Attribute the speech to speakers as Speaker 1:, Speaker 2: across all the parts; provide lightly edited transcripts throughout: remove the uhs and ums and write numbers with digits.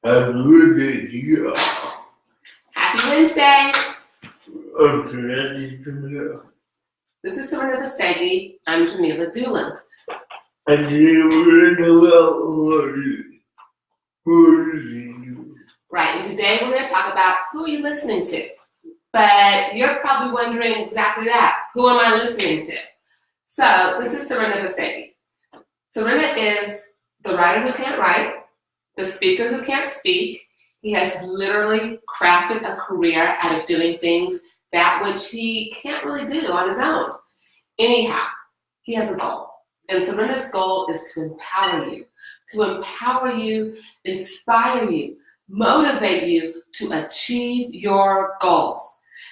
Speaker 1: Happy Wednesday to you all.
Speaker 2: Happy Wednesday.
Speaker 1: I'm Sourena.
Speaker 2: This is Sourena Vasseghi. I'm Jamila Doolin.
Speaker 1: And today we're going to talk about who are you listening to.
Speaker 2: Right, and today we're going to talk about who are you listening to. But you're probably wondering exactly that. Who am I listening to? So this is Sourena Vasseghi. Sourena is the writer who can't write, the speaker who can't speak. He has literally crafted a career out of doing things that which he can't really do on his own. Anyhow, he has a goal. And Sourena's goal is to empower you, inspire you, motivate you to achieve your goals.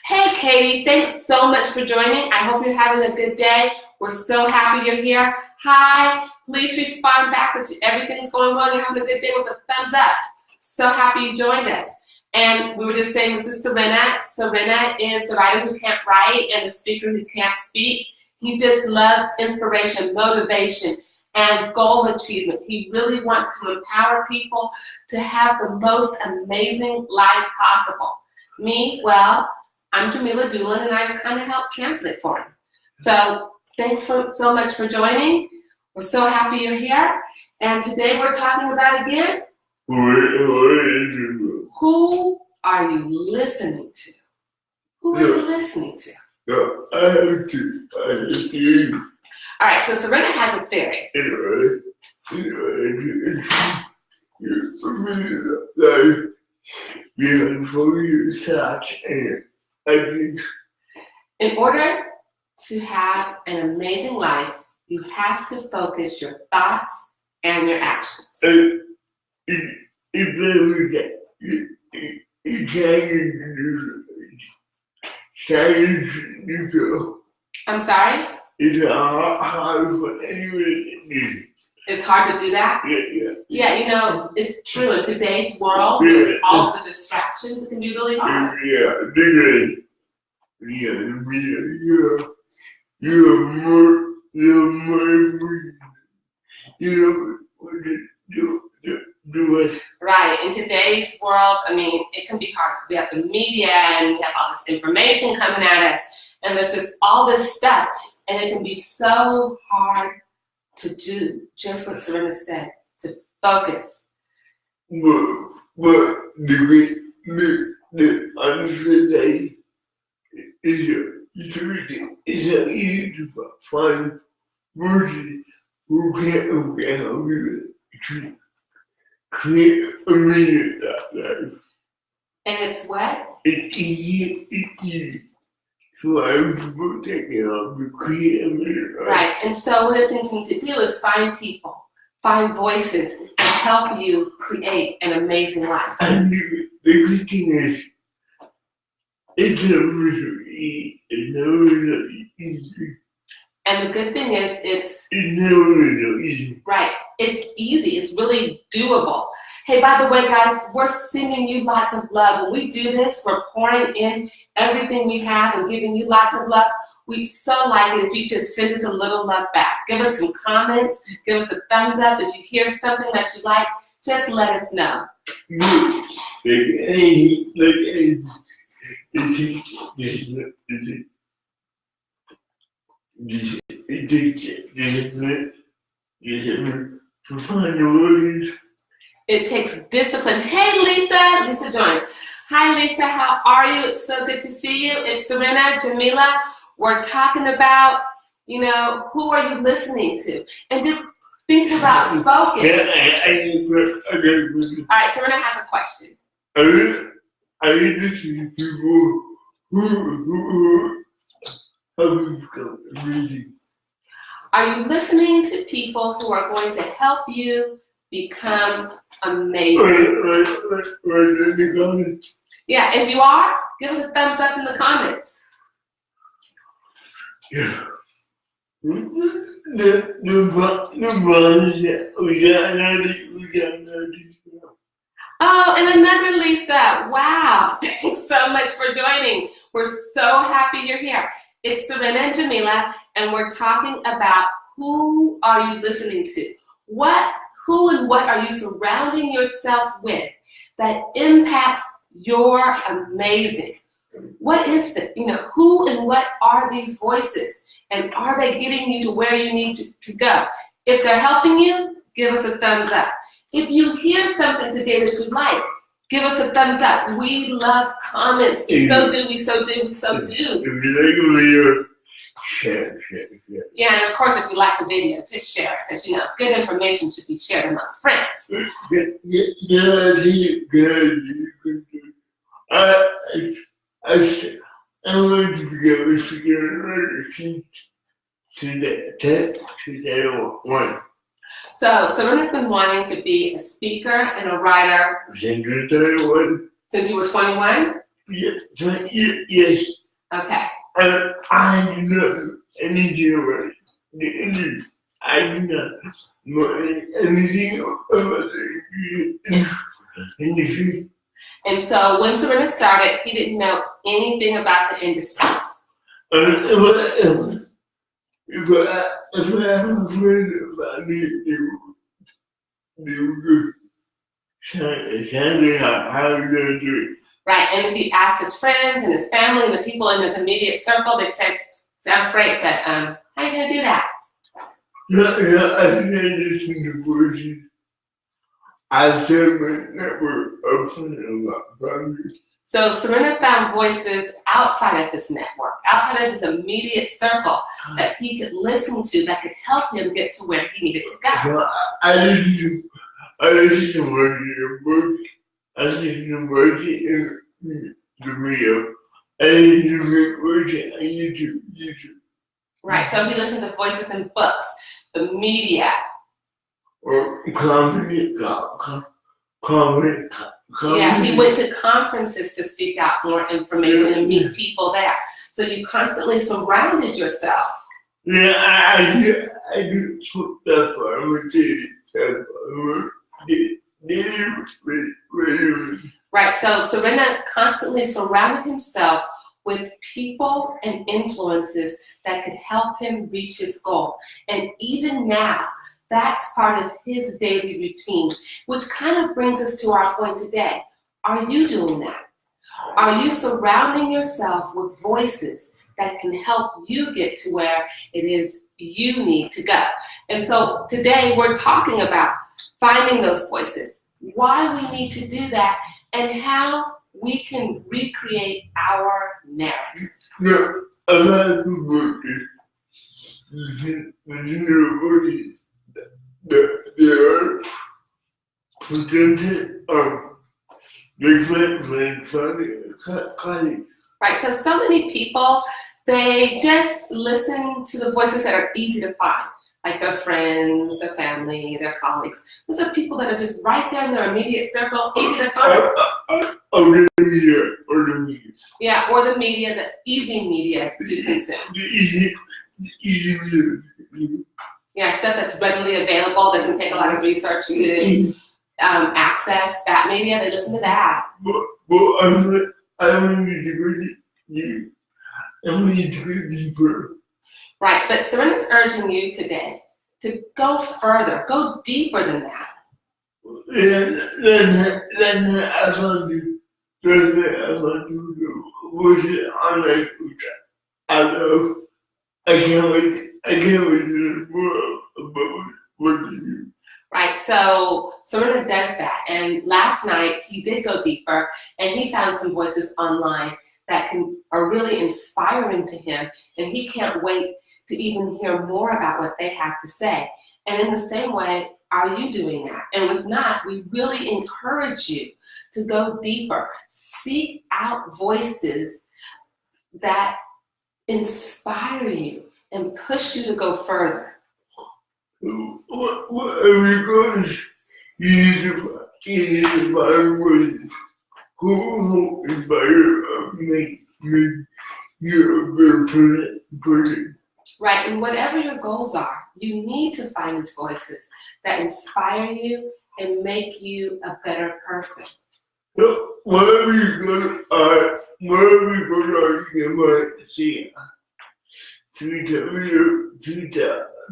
Speaker 2: Hey, Katie, thanks so much for joining. I hope you're having a good day. We're so happy you're here. Hi, please respond back if everything's going well. You're having a good day with a thumbs up. So happy you joined us. And we were just saying this is Sourena. Sourena is the writer who can't write and the speaker who can't speak. He just loves inspiration, motivation, and goal achievement. He really wants to empower people to have the most amazing life possible. Me, well, I'm Jamila Doolin, and I kind of help translate for him. So thanks so much for joining. We're so happy you're here. And today we're talking about, again, who are you listening to? Who are you listening to?
Speaker 1: No, I have to.
Speaker 2: All right, so Sourena has a theory. In order to have an amazing life, you have to focus your thoughts and your actions. I'm sorry?
Speaker 1: It's hard for anyone to do.
Speaker 2: It's hard to do that?
Speaker 1: Yeah.
Speaker 2: Yeah, you know, it's true. In today's world, with all the distractions, it can be really hard. Right. In today's world, I mean, it can be hard. We have the media and we have all this information coming at us, and there's just all this stuff, and it can be so hard to do just what Sourena said, to focus.
Speaker 1: But the honest thing is that easy to find person who can help you to create a meaning life.
Speaker 2: And it's what?
Speaker 1: It's easy to find people that can help you create a meaning life.
Speaker 2: Right, and so one of the things you need to do is find people, find voices that help you create an amazing life.
Speaker 1: And the good thing is, it's never easy.
Speaker 2: And the good thing is, it's
Speaker 1: never easy.
Speaker 2: Right, it's easy, it's really doable. Hey, by the way, guys, we're sending you lots of love. When we do this, we're pouring in everything we have and giving you lots of love. We'd so like it if you just send us a little love back. Give us some comments, give us a thumbs up. If you hear something that you like, just let us know. It takes discipline. Hey, Lisa. Lisa joined. Hi, Lisa. How are you? It's so good to see you. It's Sourena, Jamila. We're talking about, you know, who are you listening to? And just think about focus. All right, Sourena has a question.
Speaker 1: Are you listening to people who become amazing?
Speaker 2: Are you listening to people who are going to help you become amazing? Yeah, if you are, give us a thumbs up in the comments.
Speaker 1: Yeah.
Speaker 2: Oh, and another Lisa. Wow. Thanks so much for joining. We're so happy you're here. It's Sourena and Jamila, and we're talking about who are you listening to? Who and what are you surrounding yourself with? that impacts your amazing. What is it? Who and what are these voices? And are they getting you to where you need to go? If they're helping you, give us a thumbs up. If you hear something today that you like, give us a thumbs up. We love comments. We so do.
Speaker 1: If you like a video, share.
Speaker 2: Yeah, and of course, if you like the video, just share it. Because, good information should be shared amongst friends.
Speaker 1: Good idea. I want to be able to get another to that one.
Speaker 2: So Sorena's been wanting to be a speaker and a writer
Speaker 1: Since you were
Speaker 2: 21?
Speaker 1: Yes.
Speaker 2: Okay.
Speaker 1: I do not know anything about it. I do not know anything about the industry.
Speaker 2: And so when Sourena started, he didn't know anything about the industry.
Speaker 1: If I have a friend about it, they would tell me how you're going to do it.
Speaker 2: Right, and if he asked his friends and his family and the people in his immediate circle, they'd say, sounds great, but how are you going to do that?
Speaker 1: I listen to voices. I set my network up about it.
Speaker 2: So Sourena found voices outside of his network, outside of his immediate circle that he could listen to that could help him get to where he needed to go.
Speaker 1: So I listen to books. I listen to voices in the video. I listen to voices on YouTube.
Speaker 2: Right, so he listened to voices in books, the media.
Speaker 1: Or comedy.
Speaker 2: Yeah, he went to conferences to seek out more information and meet people there. So you constantly surrounded yourself.
Speaker 1: Yeah, I do put that part.
Speaker 2: Right, so Sourena constantly surrounded himself with people and influences that could help him reach his goal. And even now, that's part of his daily routine, which kind of brings us to our point today. Are you doing that? Are you surrounding yourself with voices that can help you get to where it is you need to go? And so today we're talking about finding those voices, why we need to do that, and how we can recreate our narrative.
Speaker 1: Yeah, a lot of people they are presented different colleagues.
Speaker 2: Right, so many people, they just listen to the voices that are easy to find, like their friends, their family, their colleagues. Those are people that are just right there in their immediate circle, easy to find.
Speaker 1: Or the media.
Speaker 2: Yeah, or the media, the easy media to consume.
Speaker 1: The easy media.
Speaker 2: Yeah, stuff that's readily available, doesn't take a lot of research to access that media. They listen to that.
Speaker 1: But I need to go deeper.
Speaker 2: Right, but Sorena's urging you today to go further, go deeper than that.
Speaker 1: Then I want to watch it on my future. I can't wait to learn more about what to do.
Speaker 2: Right, so Sourena does that, and last night he did go deeper, and he found some voices online that are really inspiring to him, and he can't wait to even hear more about what they have to say. And in the same way, are you doing that? And if not, we really encourage you to go deeper. Seek out voices that inspire you and push you to go further.
Speaker 1: Whatever goes, you need to find voices who inspire make you a better person.
Speaker 2: Right, and whatever your goals are, you need to find these voices that inspire you and make you a better person.
Speaker 1: So whatever you go you might see future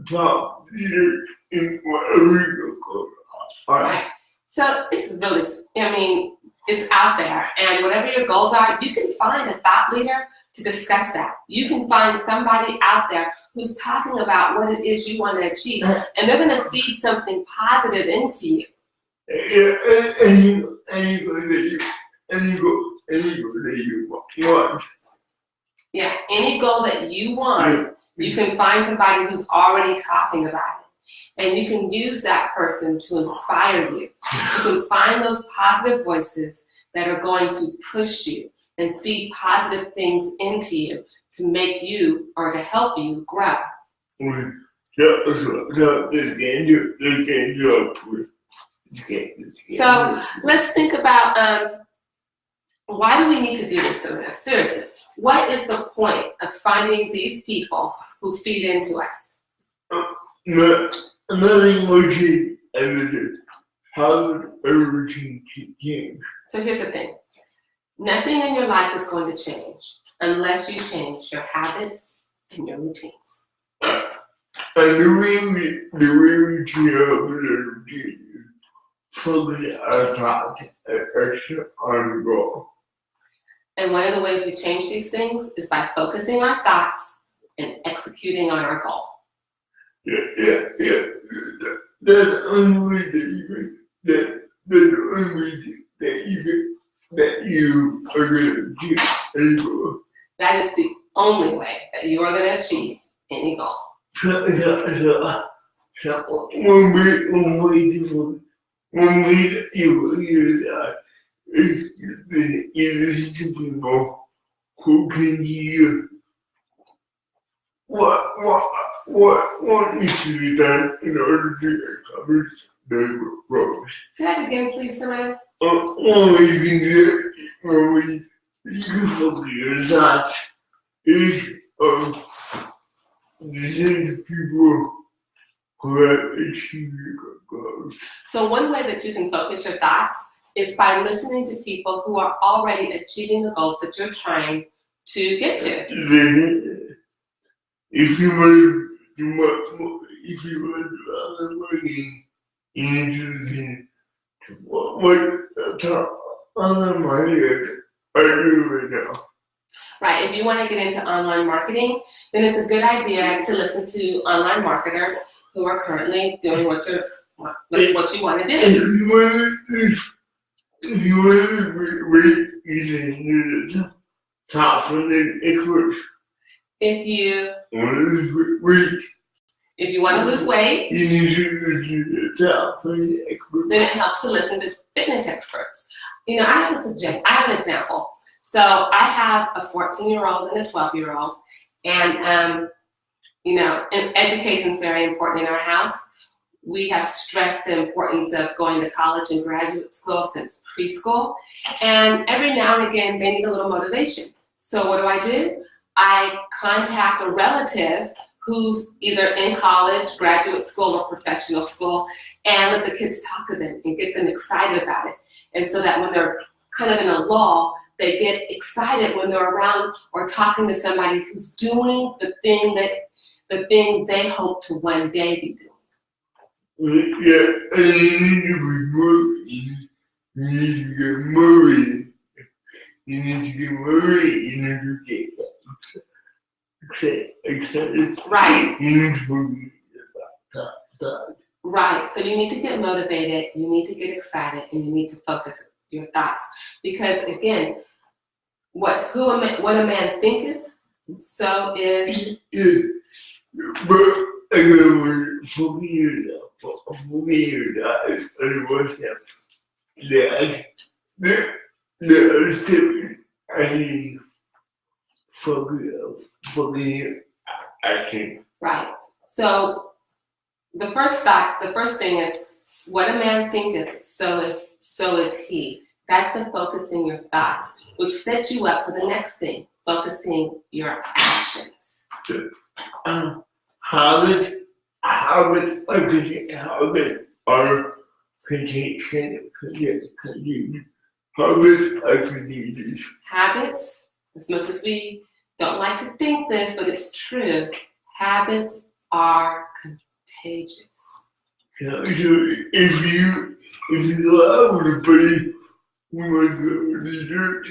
Speaker 1: top leader in whatever you go.
Speaker 2: Right. So it's really, it's out there. And whatever your goals are, you can find a thought leader to discuss that. You can find somebody out there who's talking about what it is you want to achieve, and they're going to feed something positive into you.
Speaker 1: Any goal that you want.
Speaker 2: Yeah, any goal that you want, you can find somebody who's already talking about it. And you can use that person to inspire you. You can find those positive voices that are going to push you and feed positive things into you to make you or to help you grow. So let's think about why do we need to do this, Sourena? Seriously, what is the point of finding these people who feed into us?
Speaker 1: Nothing will change everything. How would everything change?
Speaker 2: So here's the thing. Nothing in your life is going to change unless you change your habits and your routines.
Speaker 1: And the way we change our routines, focus our thoughts and action on the goal.
Speaker 2: And one of the ways we change these things is by focusing our thoughts and executing on our goal.
Speaker 1: Yeah. That's the only way that you are going to achieve any goal.
Speaker 2: That is the only way that you are going to achieve any goal.
Speaker 1: So one way that you will hear that is you listen to people who can give you what needs to be done in order to accomplish the goals.
Speaker 2: Say that again, please, Sourena.
Speaker 1: One way you can do it, one way you can focus your thoughts is listening to people who have achieved your goals.
Speaker 2: So one way that you can focus your thoughts is by listening to people who are already achieving the goals that you're trying to get to.
Speaker 1: If you want to do money, you need to listen to what other marketers are doing right now.
Speaker 2: Right, if you want to get into online marketing, then it's a good idea to listen to online marketers who are currently doing what you want to do.
Speaker 1: If you want to wait, you listen to the top 100 experts.
Speaker 2: If you
Speaker 1: want to lose weight,
Speaker 2: you need to
Speaker 1: listen to the top 100 experts.
Speaker 2: Then it helps to listen to fitness experts. I have an example. So I have a 14-year-old and a 12-year-old, and education is very important in our house. We have stressed the importance of going to college and graduate school since preschool, and every now and again they need a little motivation. So what do? I contact a relative who's either in college, graduate school, or professional school, and let the kids talk to them and get them excited about it. And so that when they're kind of in a lull, they get excited when they're around or talking to somebody who's doing the thing they hope to one day be doing.
Speaker 1: Yeah, and you need to be motivated. You need to get motivated. You need to get excited.
Speaker 2: Right.
Speaker 1: You need to be excited.
Speaker 2: Right. So you need to get motivated, you need to get excited, and you need to focus your thoughts. Because again, what a man thinketh, so is.
Speaker 1: Yeah. But again, for me, there are still I focus action.
Speaker 2: Right. So the first thing is what a man thinketh, so is he. That's the focusing your thoughts, which sets you up for the next thing, focusing your actions.
Speaker 1: Habits are contagious.
Speaker 2: Habits, as much as we don't like to think this, but it's true, habits are contagious.
Speaker 1: So if if you go out with a buddy who might go to church,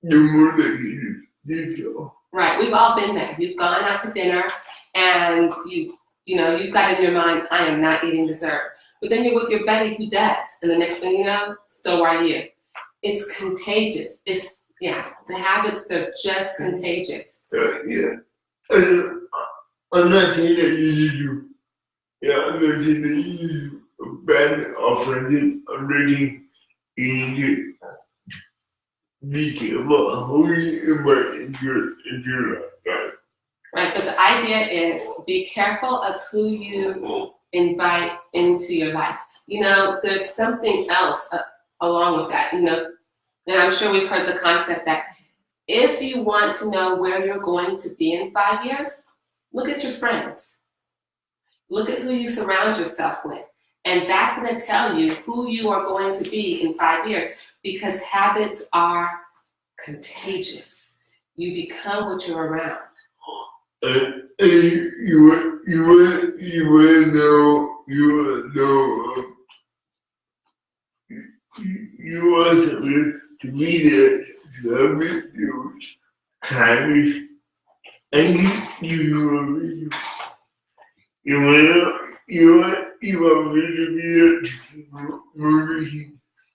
Speaker 1: the more that you do so.
Speaker 2: Right, we've all been there. You've gone out to dinner and you've got in your mind, I am not eating dessert. But then you're with your buddy who does. And the next thing you know, so are you. It's contagious. The habits, they're just contagious.
Speaker 1: Yeah. I'm not saying that you need to, I'm not saying that you need to ban offensive already. You need to be careful who you invite into your life.
Speaker 2: Right, but the idea is be careful of who you invite into your life. There's something else along with that, and I'm sure we've heard the concept that if you want to know where you're going to be in 5 years, look at your friends. Look at who you surround yourself with. And that's going to tell you who you are going to be in 5 years, because habits are contagious. You become what you're around.
Speaker 1: You want to be there to have it, time is, and you want me to be there to motivate you.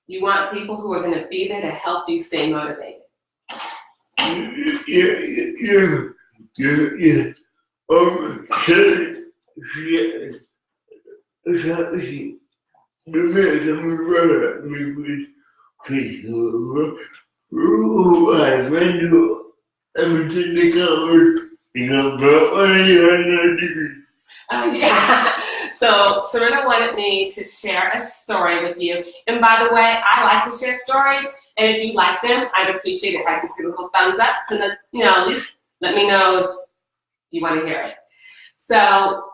Speaker 2: You want people who are going to be there to help you stay motivated.
Speaker 1: Yeah. I friend who everything they come bro,
Speaker 2: yeah. So Sourena wanted me to share a story with you. And by the way, I like to share stories. And if you like them, I'd appreciate it if I just give a little thumbs up. So that, at least let me know if you want to hear it. So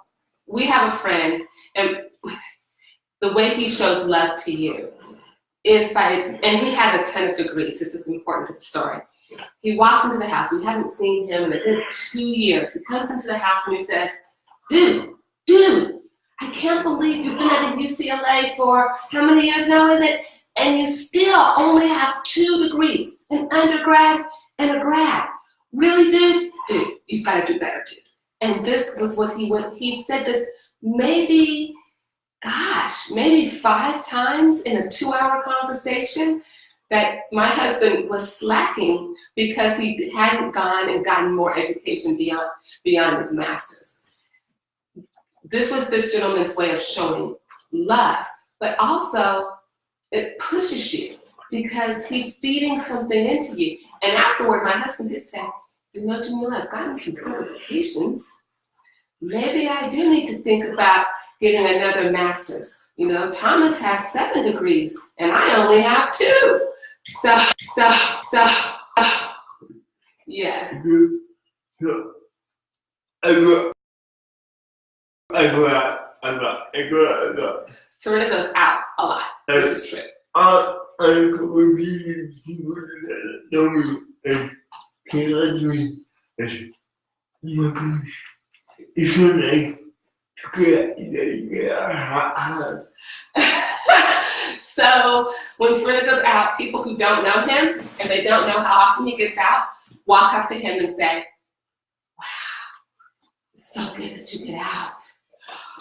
Speaker 2: we have a friend, and the way he shows love to you is and he has a ton of degrees. This is important to the story. He walks into the house. We haven't seen him in a good 2 years. He comes into the house and he says, dude, I can't believe you've been at UCLA for how many years now is it? And you still only have 2 degrees, an undergrad and a grad. Really, dude? Dude, you've got to do better, dude. And this was what he said this maybe 5 times in a 2-hour conversation, that my husband was slacking because he hadn't gone and gotten more education beyond his master's. This was this gentleman's way of showing love, but also it pushes you because he's feeding something into you. And afterward, my husband did say, Jamila, I've gotten some certifications. Maybe I do need to think about getting another master's. Thomas has 7 degrees and I only have 2. So, yes.
Speaker 1: I go out.
Speaker 2: Sourena goes out a lot. This is true.
Speaker 1: I couple people that know me and came up to me and said, oh my gosh, it's so nice to get out.
Speaker 2: So when Sourena goes out, people who don't know him and they don't know how often he gets out, walk up to him and say, wow, it's so good that you get out.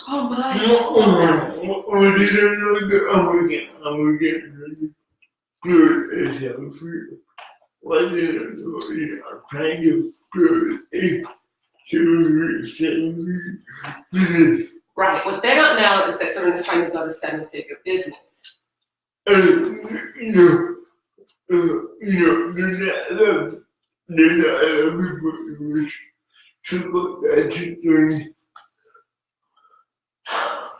Speaker 2: Oh my, it's so nice.
Speaker 1: They don't know that I'm gonna get really good and self-free. What they don't know is I'm trying to build a self-free.
Speaker 2: Right, what they don't know is that Sourena's trying to build a 7-figure business.
Speaker 1: They're not everybody was so that's doing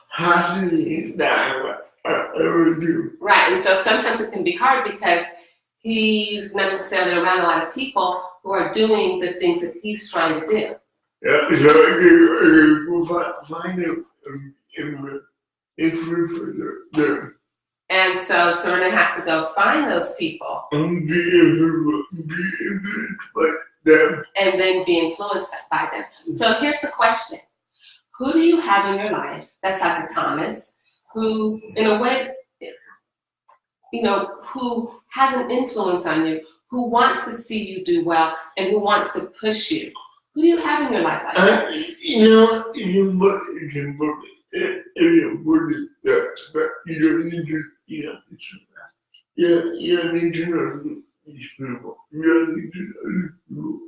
Speaker 1: hardly that I ever do.
Speaker 2: Right, and so sometimes it can be hard because he's not necessarily around a lot of people who are doing the things that he's trying to do.
Speaker 1: Yeah, so I go find them for them.
Speaker 2: And so Sourena has to go find those people.
Speaker 1: And be influenced by them.
Speaker 2: And then be influenced by them. So here's the question. Who do you have in your life that's like a Thomas, who in a way who has an influence on you, who wants to see you do well, and who wants to push you. Who do you have in your life like that?
Speaker 1: It's important that you don't need to, you don't need to know these people. You don't need to know these people.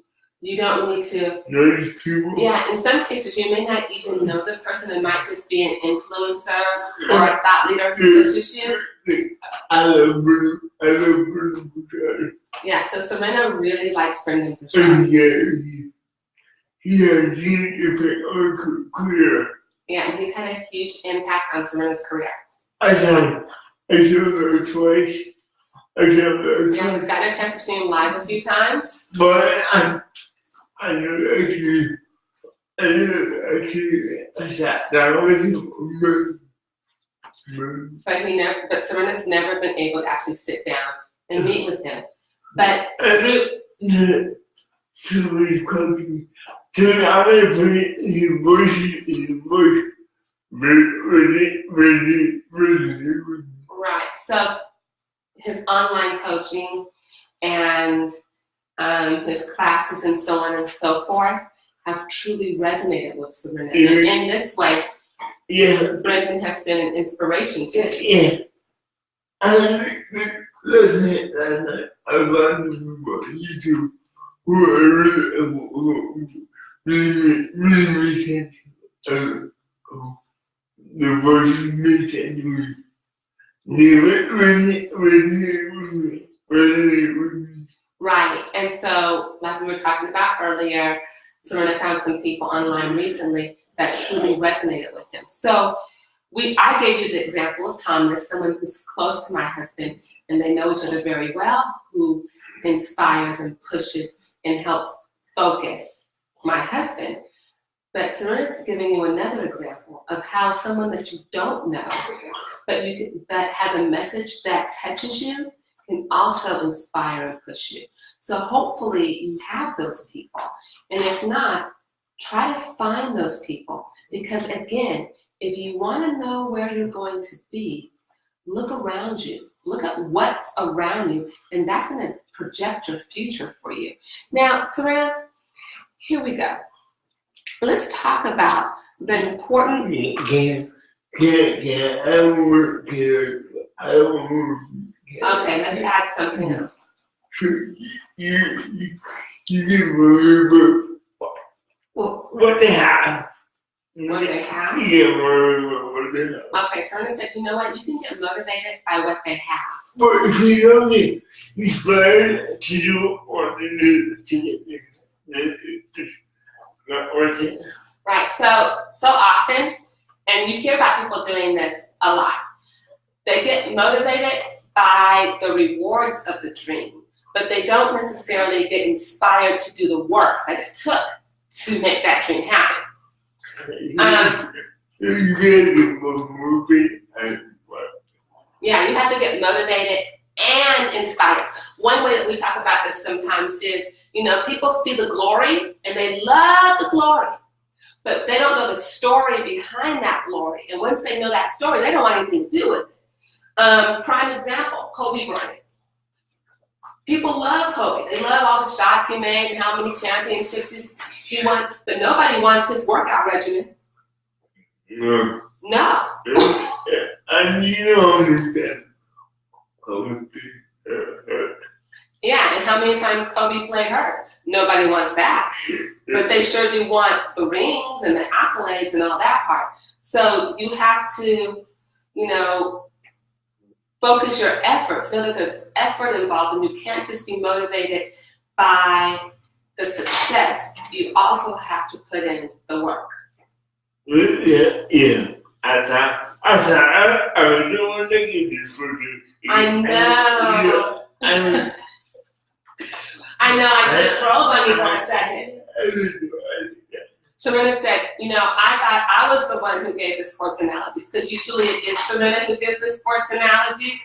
Speaker 2: You don't need to.
Speaker 1: Know these people.
Speaker 2: Yeah, in some cases, you may not even know the person. It might just be an influencer or a thought leader who pushes you.
Speaker 1: I love Brendan.
Speaker 2: Yeah, so Sourena really likes Brendan Bouchard.
Speaker 1: He has huge impact on her career.
Speaker 2: Yeah, and he's had a huge impact on Sourena's career.
Speaker 1: I saw him twice.
Speaker 2: Yeah, he's gotten a chance to see him live a few times.
Speaker 1: But I sat down with him.
Speaker 2: But Sourena's never been able to actually sit down and meet with him. But through
Speaker 1: coaching, I'm going to put his voice really.
Speaker 2: right, so his online coaching and his classes and so on and so forth have truly resonated with Sourena. And in this way, Brendan has been an inspiration to you.
Speaker 1: Yeah. And listen, I love people on YouTube who are really make sense. The voices make sense to me.
Speaker 2: Right, and so like we were talking about earlier, Sourena found some people online recently that truly resonated with him. So I gave you the example of Thomas, someone who's close to my husband, and they know each other very well, who inspires and pushes and helps focus my husband. But Sourena's giving you another example of how someone that you don't know, but that has a message that touches you, can also inspire and push you. So hopefully you have those people. And if not, try to find those people. Because again, if you want to know where you're going to be, look around you. Look at what's around you, and that's going to project your future for you. Now, Sourena, here we go. Let's talk about the importance. Okay, let's add something else.
Speaker 1: You give a what they have.
Speaker 2: What do they have?
Speaker 1: Yeah, what they have.
Speaker 2: Okay, Sourena said, you know what? You can get motivated by what they have.
Speaker 1: But if you don't get inspired to do what they do, it's not working.
Speaker 2: Right, so often, and you hear about people doing this a lot, they get motivated by the rewards of the dream, but they don't necessarily get inspired to do the work that it took to make that dream happen. Yeah, you have to get motivated and inspired. One way that we talk about this sometimes is, people see the glory and they love the glory, but they don't know the story behind that glory. And once they know that story, they don't want anything to do with it. Prime example, Kobe Bryant. People love Kobe. They love all the shots he made and how many championships he won, but nobody wants his workout regimen.
Speaker 1: No. And that Kobe hurt.
Speaker 2: Yeah, and how many times Kobe played hurt? Nobody wants that. But they sure do want the rings and the accolades and all that part. So you have to, focus your efforts. Know that there's effort involved, and you can't just be motivated by the success. You also have to put in the work.
Speaker 1: Yeah. I was doing this for you.
Speaker 2: I know. I know. I said froze on you for a second. Sourena said, I thought I was the one who gave the sports analogies, because usually it is Sourena who gives the sports analogies.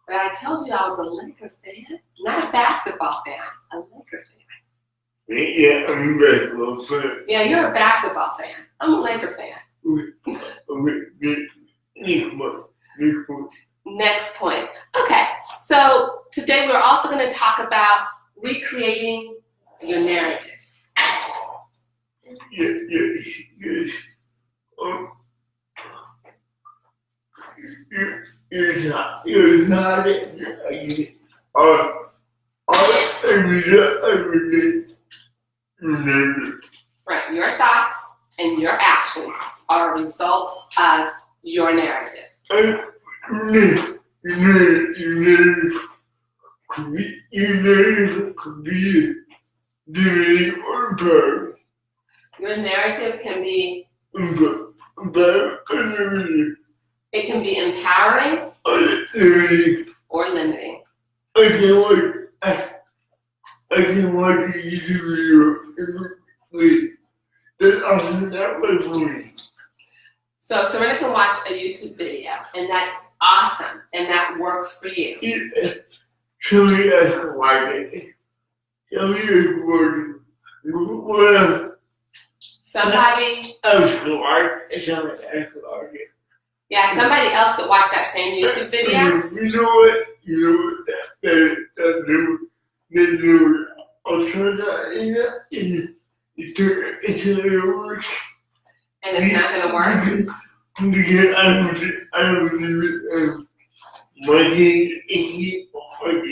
Speaker 2: But I told you I was a Laker fan, not a basketball fan, a Laker fan.
Speaker 1: Yeah, I'm a basketball fan.
Speaker 2: Yeah, you're a basketball fan. I'm a Laker fan. Next point. Okay, so today we're also going to talk about recreating your narrative.
Speaker 1: Yes. It's not everyday remember.
Speaker 2: Right, your thoughts and your actions are a result of your narrative. Your narrative can be it can be empowering or limiting.
Speaker 1: I can watch a YouTube video that's often that way for me.
Speaker 2: So Sourena can watch a YouTube video, and that's awesome, and that works for you.
Speaker 1: Somebody else can watch it.
Speaker 2: Somebody
Speaker 1: else can watch it.
Speaker 2: Yeah, somebody else could watch that same YouTube video.
Speaker 1: You know what? They do. I'll try that it works.
Speaker 2: And it's not going to work?
Speaker 1: Because I believe it. Marketing is where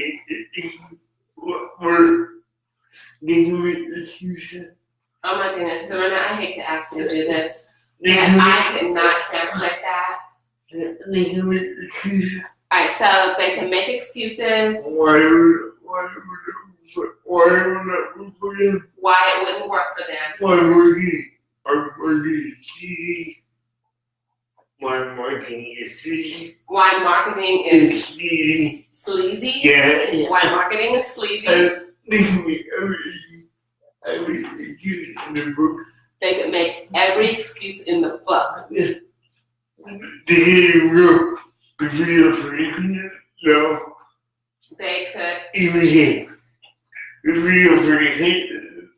Speaker 1: they can make excuses.
Speaker 2: Oh my goodness, Sourena, I hate to ask you to do this. And I could not translate that.
Speaker 1: They can make excuses.
Speaker 2: Alright, so they can make excuses.
Speaker 1: Why
Speaker 2: it wouldn't work for them.
Speaker 1: Why marketing is sleazy.
Speaker 2: Why marketing is
Speaker 1: sleazy.
Speaker 2: Sleazy?
Speaker 1: Yeah.
Speaker 2: Why marketing is sleazy?
Speaker 1: They can make every excuse in the book.
Speaker 2: They could make every excuse in the book.
Speaker 1: Yeah. They can't go the video for it. No.
Speaker 2: They could
Speaker 1: Even say the video for it.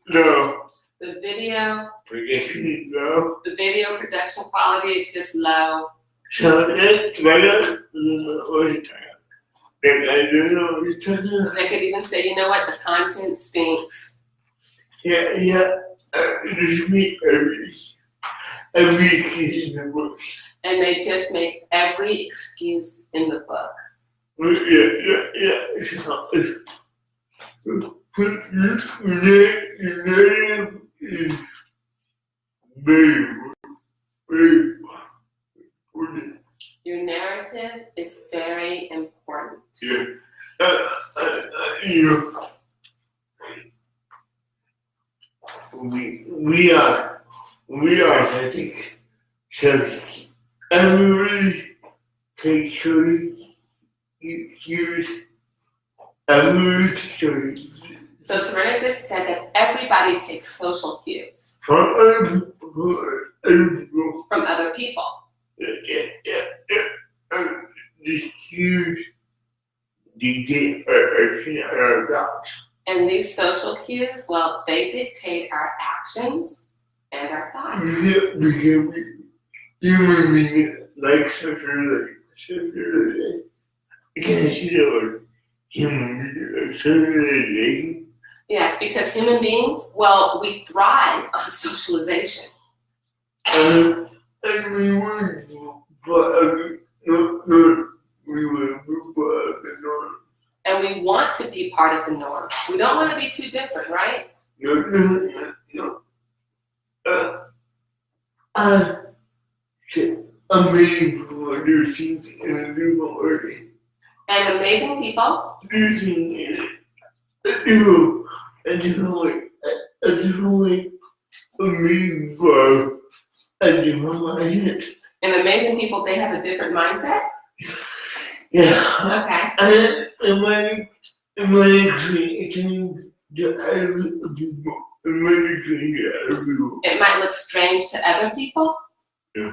Speaker 1: No.
Speaker 2: the video
Speaker 1: No.
Speaker 2: the video production quality is just low.
Speaker 1: So that's what I don't know what you're talking about.
Speaker 2: They could even say, you know what, the content stinks.
Speaker 1: Yeah. Just make every excuse in the book.
Speaker 2: And they just make every excuse in the book.
Speaker 1: Yeah. Your narrative is very important.
Speaker 2: Your narrative is very important.
Speaker 1: Yeah. We are authentic service. Everybody takes service. Everybody takes service.
Speaker 2: So Sourena just said that everybody takes social cues
Speaker 1: From other people.
Speaker 2: from other people.
Speaker 1: The cues dictate our action and our thoughts.
Speaker 2: And these social cues, well, they dictate our actions and our thoughts.
Speaker 1: Because human beings like socialization. Can't see the word human beings socialization.
Speaker 2: Yes, because human beings, well, we thrive on socialization.
Speaker 1: And we would, but we would move the norm.
Speaker 2: And we want to be part of the norm. We don't want to be too different, right?
Speaker 1: No. Amazing people do things in a different way.
Speaker 2: And amazing people
Speaker 1: Do things in a different way. Amazing people a different mindset.
Speaker 2: and amazing people, they have a different mindset.
Speaker 1: Yeah.
Speaker 2: Okay.
Speaker 1: And creating the other people.
Speaker 2: It might look strange to other people.
Speaker 1: Yeah.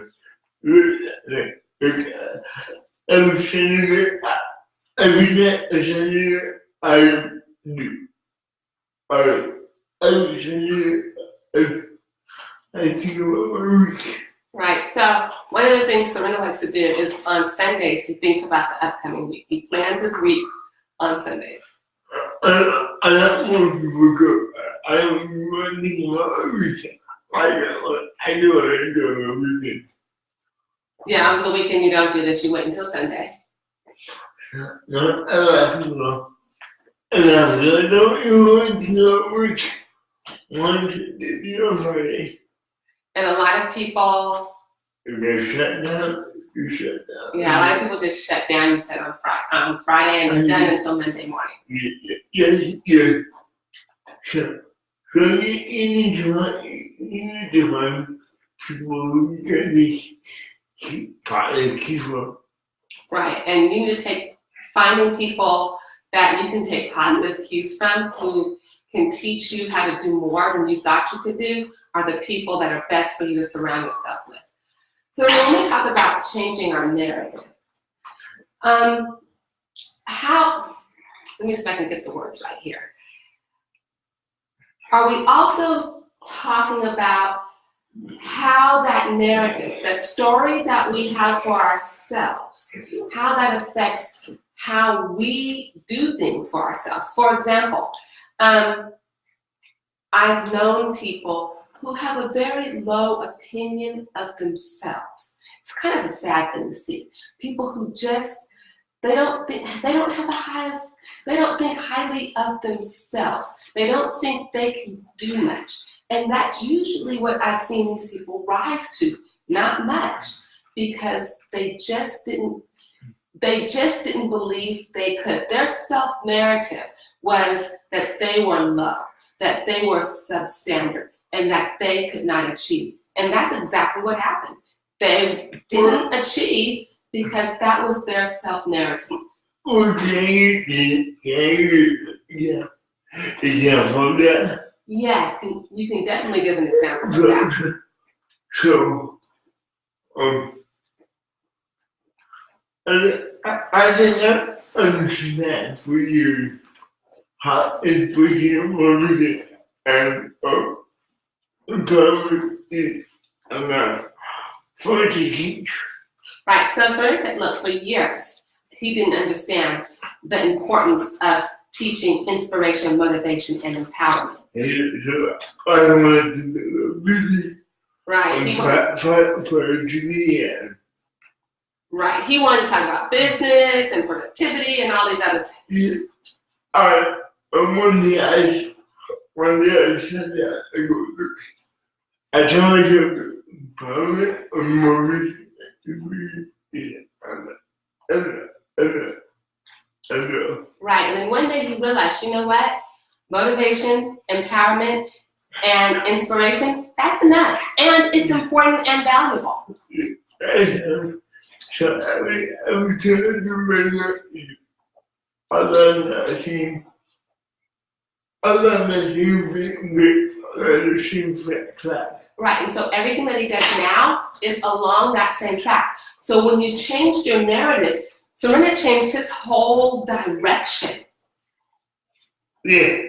Speaker 1: I'm saying it every day. I'm saying it. I do. I'm saying it. I think about my week.
Speaker 2: Right. So one of the things Sourena likes to do is on Sundays, he thinks about the upcoming week. He plans his week on Sundays.
Speaker 1: I don't want people to go. I don't want to think about everything. I do what I do on the weekend.
Speaker 2: Yeah, on the weekend you don't do this, you wait until Sunday.
Speaker 1: No, I like people. And I don't even want to go work Monday or Friday.
Speaker 2: And a lot of people,
Speaker 1: They're shut down. You shut down.
Speaker 2: yeah, a lot of people just shut down, you said, on Friday, and it's done until Monday morning.
Speaker 1: Yeah. So you need to find people who can keep up.
Speaker 2: Right, and you need to finding people that you can take positive cues from, who can teach you how to do more than you thought you could do, are the people that are best for you to surround yourself with. So when we talk about changing our narrative, let me see if I can get the words right here. Are we also talking about how that narrative, the story that we have for ourselves, how that affects how we do things for ourselves? For example, I've known people who have a very low opinion of themselves. It's kind of a sad thing to see. People who just, they don't think highly of themselves. They don't think they can do much. And that's usually what I've seen these people rise to, not much, because they just didn't believe they could. Their self-narrative was that they were low, that they were substandard, and that they could not achieve. And that's exactly what happened. They didn't achieve because that was their self-narrative.
Speaker 1: Okay, yeah. Example of that.
Speaker 2: Yes, you can definitely give an example of that.
Speaker 1: So, I did not understand for years how inspirational motivation and empowerment is enough for to teach.
Speaker 2: Right, so Sourena said, look, for years, he didn't understand the importance of teaching inspiration, motivation, and empowerment.
Speaker 1: So I wanted to do business.
Speaker 2: Right. Right. He wanted to talk about business and productivity and all these other things.
Speaker 1: Yeah. One day I said that I told myself empowerment and motivation to be
Speaker 2: Right, and then one day he realized, you know what? Motivation, empowerment, and inspiration, that's enough. And it's important and valuable.
Speaker 1: So every time I learned the same track.
Speaker 2: Right, and so everything that he does now is along that same track. So when you changed your narrative, Sourena changed his whole direction.
Speaker 1: Yeah.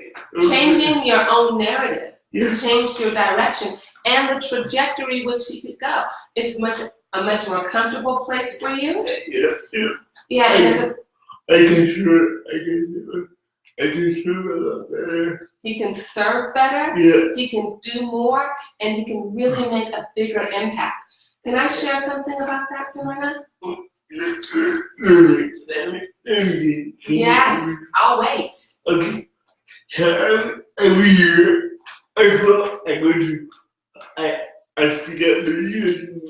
Speaker 2: Changing your own narrative.
Speaker 1: Yeah.
Speaker 2: You changed your direction and the trajectory which he could go. It's a much more comfortable place for you. Yeah, and
Speaker 1: I can serve a lot better.
Speaker 2: He can serve better.
Speaker 1: Yeah.
Speaker 2: He can do more, and he can really make a bigger impact. Can I share something about that, Sourena? Yes, I'll wait.
Speaker 1: Okay. So every year, I thought I go to, I forget the years in the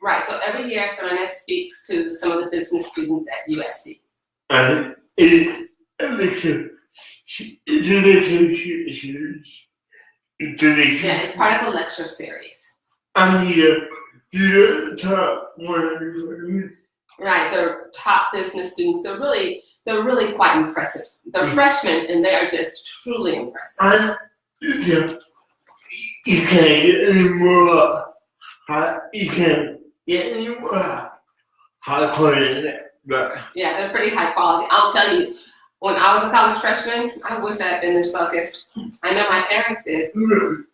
Speaker 2: Right, so every year Sourena speaks to some of the business students at USC.
Speaker 1: And it's a lecture series.
Speaker 2: Yeah, it's part of a lecture series.
Speaker 1: And the top 100.
Speaker 2: Right, they're top business students. They're really quite impressive. They're freshmen, and they are just truly impressive.
Speaker 1: And you can't get any more. You can't get any more high quality than that. But
Speaker 2: yeah, they're pretty high quality. I'll tell you, when I was a college freshman, I wish I had been this focused. I know my parents did. Or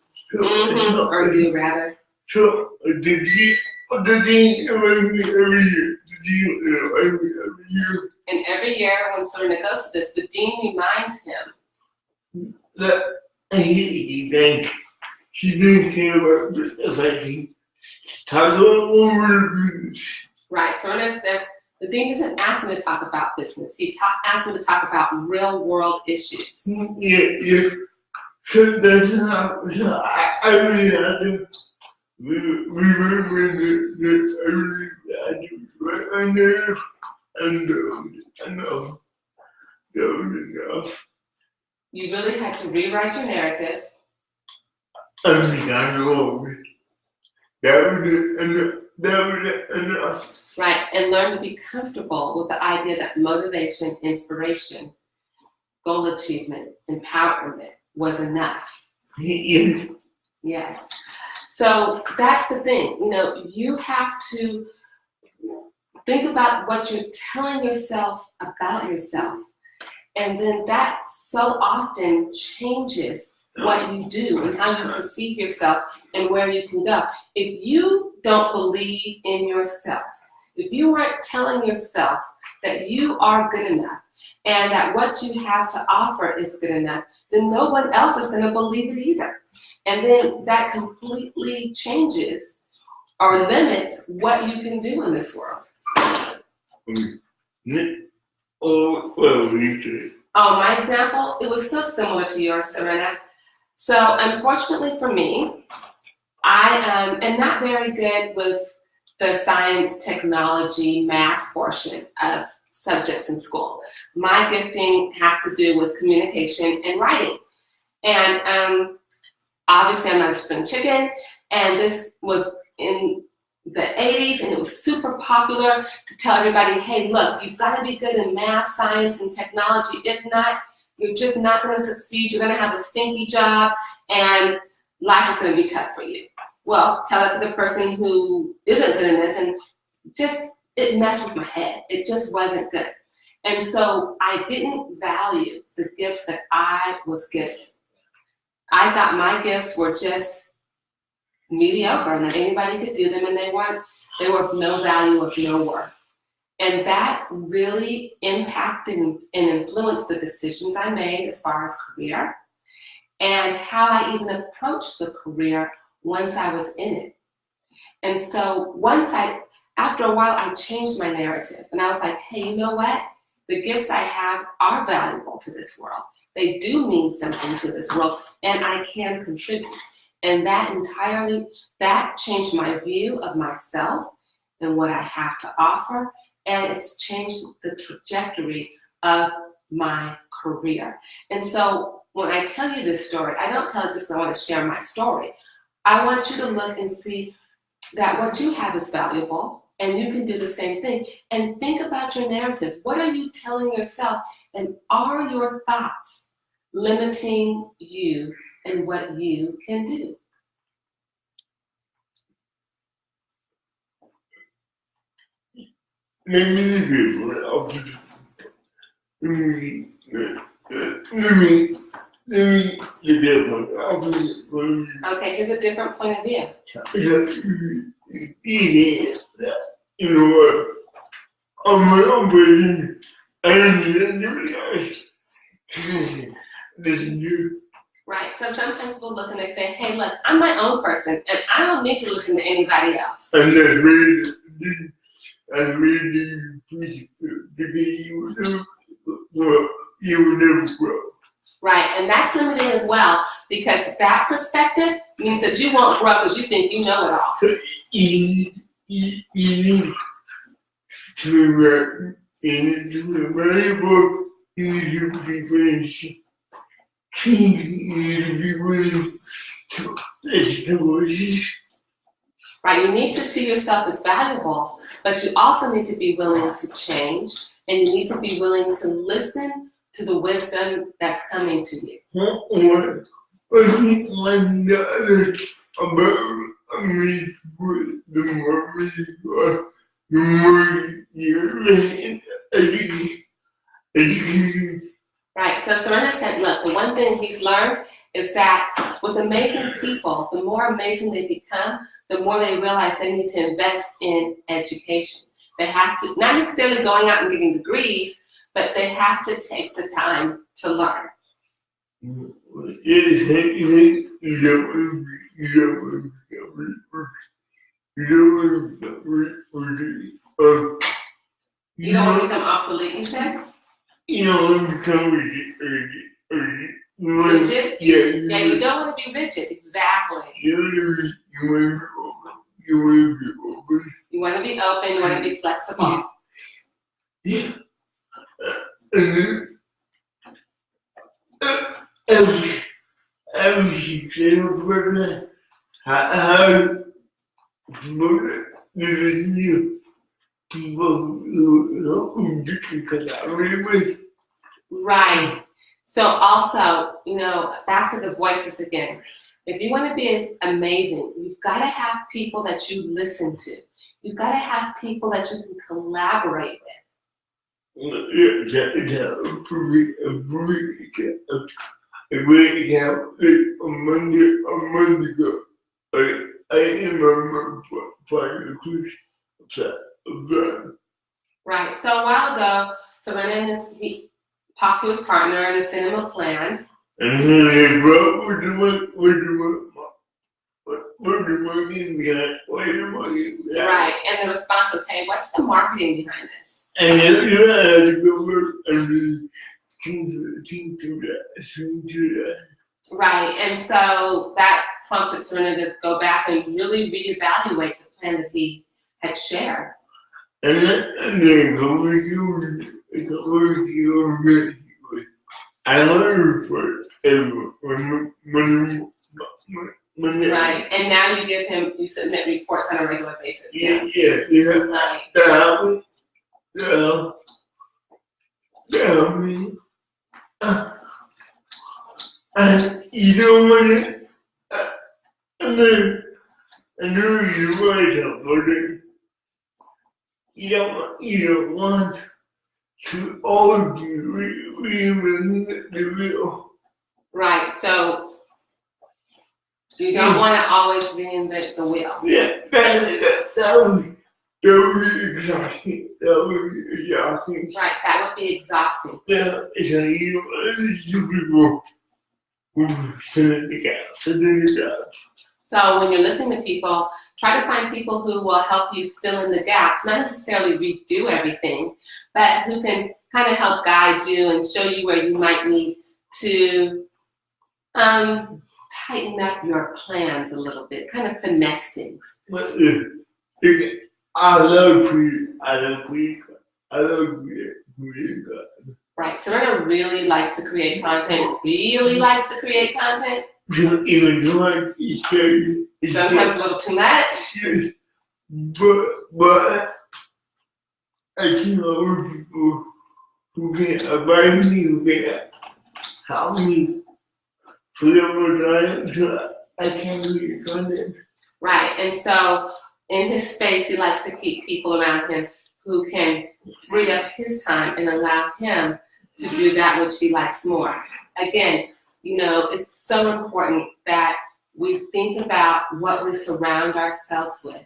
Speaker 2: do rather.
Speaker 1: So the thing every year, every year.
Speaker 2: And every year when Sourena goes to this, the dean reminds him
Speaker 1: That he think she didn't care about the fact he talked about business.
Speaker 2: Right, Sourena says the dean doesn't ask him to talk about business. He asks him to talk about real world issues.
Speaker 1: Yeah. So that's how I really had to remember that I really had to write my nerve and enough. That was enough.
Speaker 2: You really had to rewrite your narrative.
Speaker 1: I think I know. That was enough.
Speaker 2: Right, and learn to be comfortable with the idea that motivation, inspiration, goal achievement, empowerment was enough. Yes. So that's the thing. You have to think about what you're telling yourself about yourself. And then that so often changes what you do and how you perceive yourself and where you can go. If you don't believe in yourself, if you aren't telling yourself that you are good enough and that what you have to offer is good enough, then no one else is going to believe it either. And then that completely changes or limits what you can do in this world. Oh, my example, it was so similar to yours, Sourena. So unfortunately for me, I am not very good with the science, technology, math portion of subjects in school. My gifting has to do with communication and writing. And obviously I'm not a spring chicken, and this was in the 80s, and it was super popular to tell everybody, hey, look, you've got to be good in math, science, and technology. If not, you're just not going to succeed. You're going to have a stinky job, and life is going to be tough for you. Well, tell it to the person who isn't good in this, and it messed with my head. It just wasn't good. And so I didn't value the gifts that I was given. I thought my gifts were just mediocre and that anybody could do them, and they were of no value, of no worth. And that really impacted and influenced the decisions I made as far as career and how I even approached the career once I was in it. And so after a while, I changed my narrative, and I was like, hey, you know what? The gifts I have are valuable to this world. They do mean something to this world, and I can contribute. And that changed my view of myself and what I have to offer, and it's changed the trajectory of my career. And so when I tell you this story, I don't tell it just because I want to share my story. I want you to look and see that what you have is valuable, and you can do the same thing. And think about your narrative. What are you telling yourself? And are your thoughts limiting you and what you can do?
Speaker 1: Let me
Speaker 2: Okay, here's a different point of view.
Speaker 1: You know what? I'm waiting. I don't need anybody else. Listen to you.
Speaker 2: Right, so sometimes people look and they say, hey, look, I'm my own person, and I don't need to listen to anybody else.
Speaker 1: And that's really because you will never grow.
Speaker 2: Right, and that's limiting as well, because that perspective means that you won't grow because you think you know it all. Right, you need to see yourself as valuable, but you also need to be willing to change, and you need to be willing to listen to the wisdom that's coming to you. Right. So Sourena said, look, the one thing he's learned is that with amazing people, the more amazing they become, the more they realize they need to invest in education. They have to, not necessarily going out and getting degrees, but they have to take the time to learn. You don't want to become obsolete, you said?
Speaker 1: You don't want to become
Speaker 2: rigid?
Speaker 1: Yeah,
Speaker 2: yeah, you don't want to be rigid, exactly.
Speaker 1: You want to be open. You want to be open,
Speaker 2: you want to be flexible.
Speaker 1: Yeah. And then, as you say, how you people who you can collaborate with.
Speaker 2: Right. So also, back to the voices again. If you want to be amazing, you've got to have people that you listen to. You've got to have people that you can collaborate with.
Speaker 1: A month ago, I remember
Speaker 2: Right. So a while ago, Sourena he talked to his partner and sent him a plan.
Speaker 1: And then they brought what the
Speaker 2: Right. And the response was, hey, what's the marketing behind this?
Speaker 1: And then you had to go work and think through that.
Speaker 2: Right. And so that prompted Sourena to go back and really reevaluate the plan that he had shared.
Speaker 1: And then go with you. I learned for everyone.
Speaker 2: Right, and now you submit reports on a regular basis.
Speaker 1: Yeah.
Speaker 2: Right.
Speaker 1: And you don't want it. And then, you want it. You don't want to always reinvent the wheel.
Speaker 2: Right, so you don't want to always reinvent the wheel.
Speaker 1: Yeah, that would be exhausting.
Speaker 2: Right, that would be exhausting.
Speaker 1: Yeah, so you people who fill in the gaps.
Speaker 2: So when you're listening to people, try to find people who will help you fill in the gaps, not necessarily redo everything, but who can kind of help guide you and show you where you might need to tighten up your plans a little bit, kind of finesse things.
Speaker 1: I love creating.
Speaker 2: Right, Sourena really likes to create content,
Speaker 1: Even though
Speaker 2: sometimes a little too much.
Speaker 1: But I can know people who can advise me, who can help me so I can create content.
Speaker 2: Right, and so in his space, he likes to keep people around him who can free up his time and allow him to do that which he likes more. Again, it's so important that we think about what we surround ourselves with,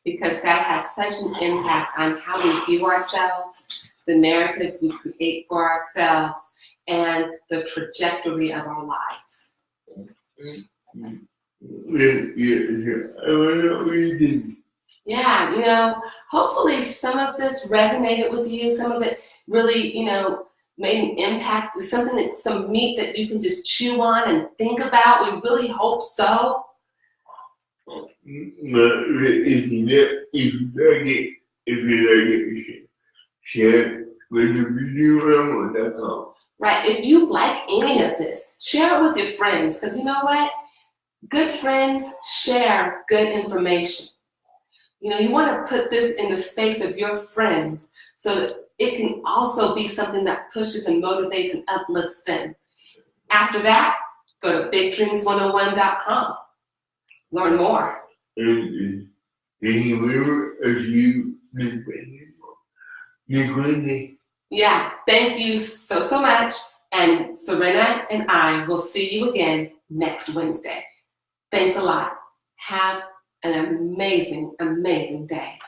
Speaker 2: because that has such an impact on how we view ourselves, the narratives we create for ourselves, and the trajectory of our lives. Yeah, hopefully some of this resonated with you, some of it really, made an impact, some meat that you can just chew on and think about. We really hope so.
Speaker 1: If you like it, share with the video.
Speaker 2: Right, if you like any of this, share it with your friends, because you know what? Good friends share good information. You want to put this in the space of your friends so that it can also be something that pushes and motivates and uplifts them. After that, go to bigdreams101.com. Learn more. Yeah, thank you so much. And Sourena and I will see you again next Wednesday. Thanks a lot. Have an amazing, amazing day.